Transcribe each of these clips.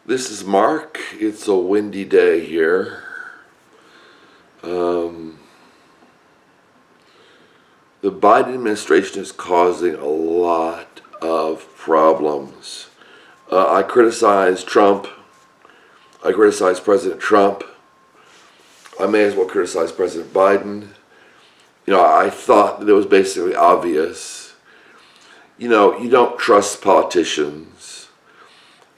This is Mark. It's a windy day here. The Biden administration is causing a lot of problems. I criticize Trump. I criticize President Trump. I may as well criticize President Biden. I thought that it was basically obvious. You don't trust politicians.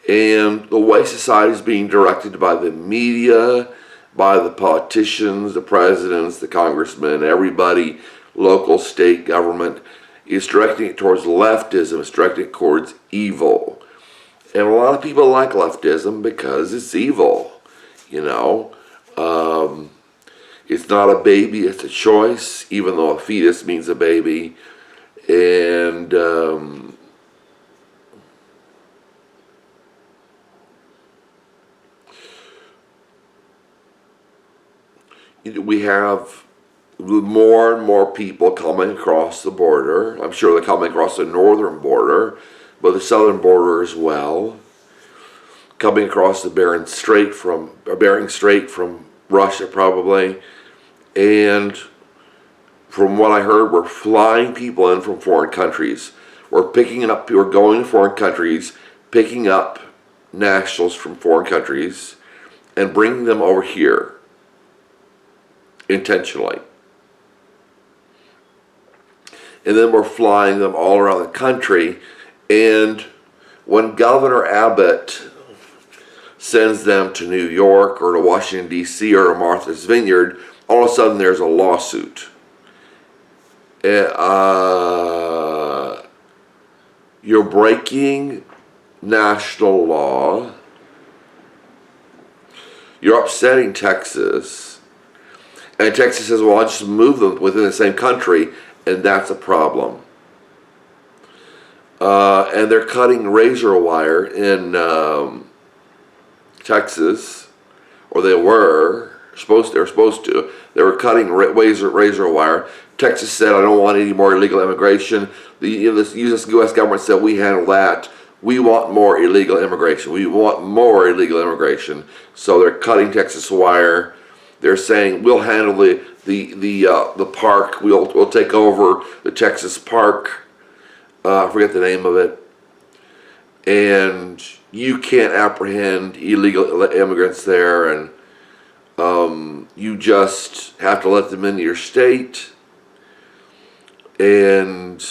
And the way society is being directed by the media, by the politicians, the presidents, the congressmen, everybody, local, state government, is directing it towards leftism. It's directing it towards evil. And a lot of people like leftism because it's evil. It's not a baby, it's a choice, even though a fetus means a baby. And we have more and more people coming across the border. I'm sure they're coming across the northern border, but the southern border as well. Coming across the Bering Strait from Russia, probably. And from what I heard, we're flying people in from foreign countries. We're going to foreign countries, picking up nationals from foreign countries, and bringing them over here intentionally. And then we're flying them all around the country. And when Governor Abbott sends them to New York or to Washington, D.C. or to Martha's Vineyard, all of a sudden there's a lawsuit. You're breaking national law. You're upsetting Texas. And Texas says, well, I'll just move them within the same country, and that's a problem. And they're cutting razor wire in Texas, or they were supposed to. They were cutting razor wire. Texas said, I don't want any more illegal immigration. The U.S. government said, we handle that. We want more illegal immigration. We want more illegal immigration. So they're cutting Texas wire. They're saying, we'll handle the park. We'll take over the Texas park. I forget the name of it. And you can't apprehend illegal immigrants there, and you just have to let them into your state. And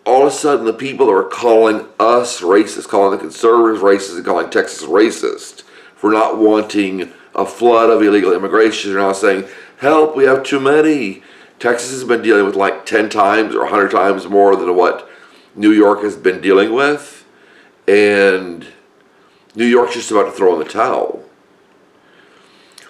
all of a sudden, the people that were calling us racist, calling the conservatives racist, and calling Texas racist for not wanting a flood of illegal immigration are now saying, help, we have too many. Texas has been dealing with like 10 times or 100 times more than what New York has been dealing with. And New York's just about to throw in the towel.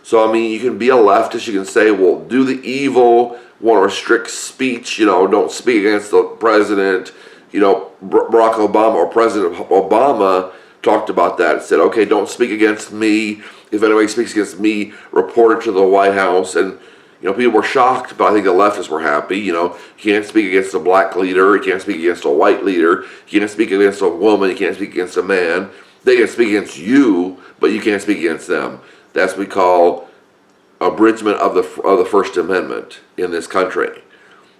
So, you can be a leftist. You can say, well, do the evil, want to restrict speech, don't speak against the president. Barack Obama or President Obama talked about that and said, okay, don't speak against me. If anybody speaks against me, report it to the White House. And, people were shocked, but I think the leftists were happy. You can't speak against a black leader. You can't speak against a white leader. You can't speak against a woman. You can't speak against a man. They can speak against you, but you can't speak against them. That's what we call abridgment of the First Amendment in this country.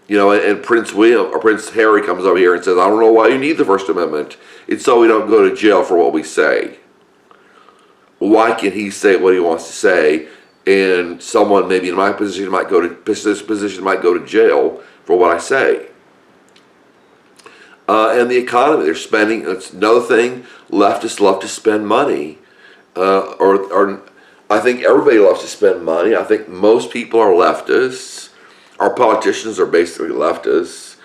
And Prince William or Prince Harry comes over here and says, I don't know why you need the First Amendment. It's so we don't go to jail for what we say. Why can't he say what he wants to say? And someone maybe in my position might go to jail for what I say. And the economy, they're spending. That's another thing. Leftists love to spend money, or I think everybody loves to spend money. I think most people are leftists. Our politicians are basically leftists,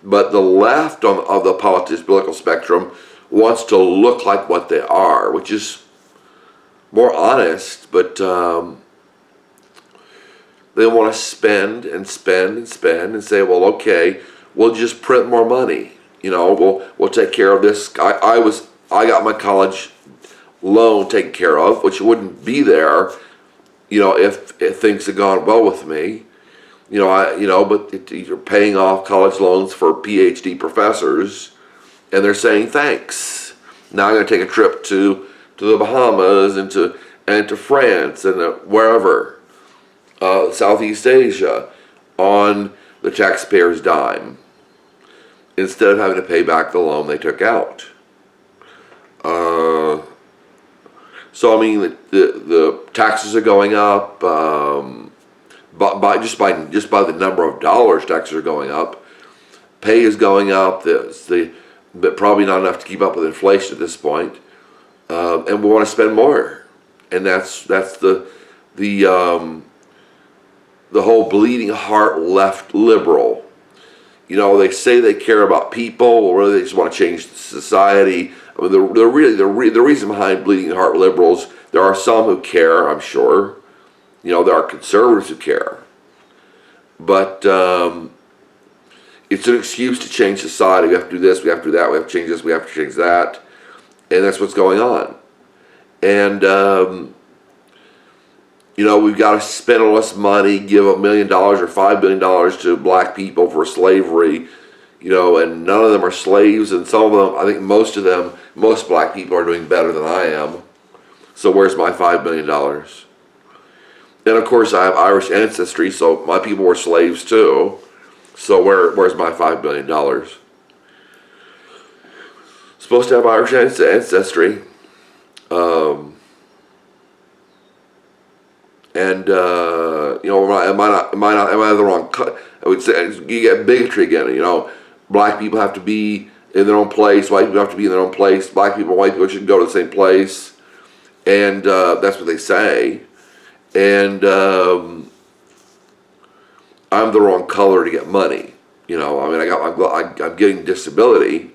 but the left of the political spectrum wants to look like what they are, which is more honest, but they want to spend and spend and spend and say, well, okay, we'll just print more money. We'll take care of this. I got my college loan taken care of, which wouldn't be there, if things had gone well with me. But you're paying off college loans for PhD professors, and they're saying thanks. Now I'm going to take a trip to the Bahamas and to France and wherever, Southeast Asia, on the taxpayer's dime, instead of having to pay back the loan they took out. So I mean, the taxes are going up. Just by the number of dollars, taxes are going up. Pay is going up. But probably not enough to keep up with inflation at this point. And we want to spend more, and that's the whole bleeding heart left liberal. You know, they say they care about people, or really they just want to change society. I mean, the reason behind bleeding heart liberals, there are some who care, I'm sure. You know, there are conservatives who care. But it's an excuse to change society. We have to do this, we have to do that, we have to change this, we have to change that. And that's what's going on. And, you know, we've got to spend all this money, give $1 million or $5 billion to black people for slavery, you know, and none of them are slaves, and some of them, I think most black people are doing better than I am. So where's my $5 billion? And of course I have Irish ancestry, so my people were slaves too. So where's my $5 billion? Supposed to have Irish ancestry. You know, am I the wrong cut? I would say you get bigotry again. You know, black people have to be in their own place. White people have to be in their own place. Black people and white people shouldn't go to the same place. And that's what they say. And I'm the wrong color to get money. You know, I mean, I'm getting disability,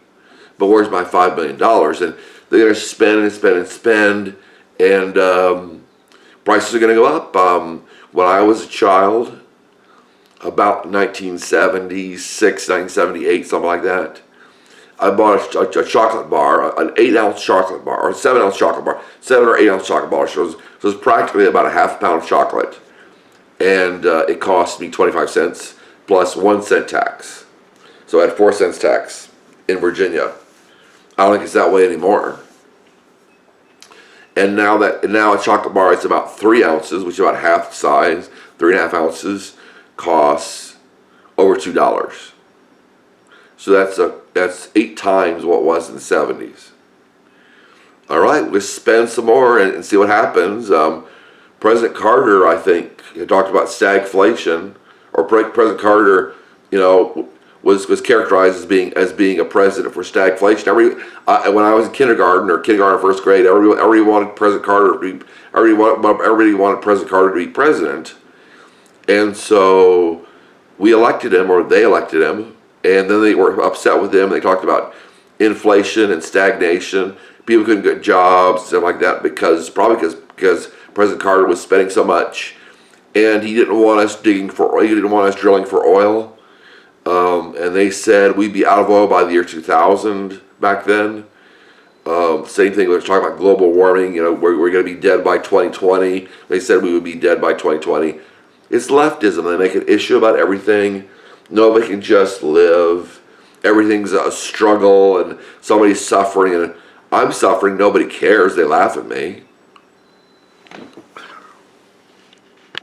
but where's my $5 billion? And they're going to spend and spend and spend, and prices are going to go up. When I was a child, about 1976, 1978, something like that, I bought a chocolate bar, an 8-ounce chocolate bar, or a 7-ounce chocolate bar, 7 or 8-ounce chocolate bar. So it was practically about a half pound of chocolate. And it cost me 25 cents plus 1 cent tax. So I had 4 cents tax in Virginia. I don't think it's that way anymore. And now a chocolate bar is about 3 ounces, which is about half the size, 3.5 ounces, costs over $2. So that's 8 times what it was in the 70s. All right, let's spend some more and see what happens. President Carter, I think, talked about stagflation, or President Carter, you know, was characterized as being a president for stagflation. When I was in kindergarten first grade, everybody wanted President Carter to be everybody wanted President Carter to be president, and so we elected him, or they elected him, and then they were upset with him. They talked about inflation and stagnation. People couldn't get jobs, stuff like that, because President Carter was spending so much, and he didn't want us drilling for oil. And they said we'd be out of oil by the year 2000 back then. Same thing, we were talking about global warming, you know, we're going to be dead by 2020. They said we would be dead by 2020. It's leftism. They make an issue about everything. Nobody can just live. Everything's a struggle, and somebody's suffering, and I'm suffering. Nobody cares. They laugh at me.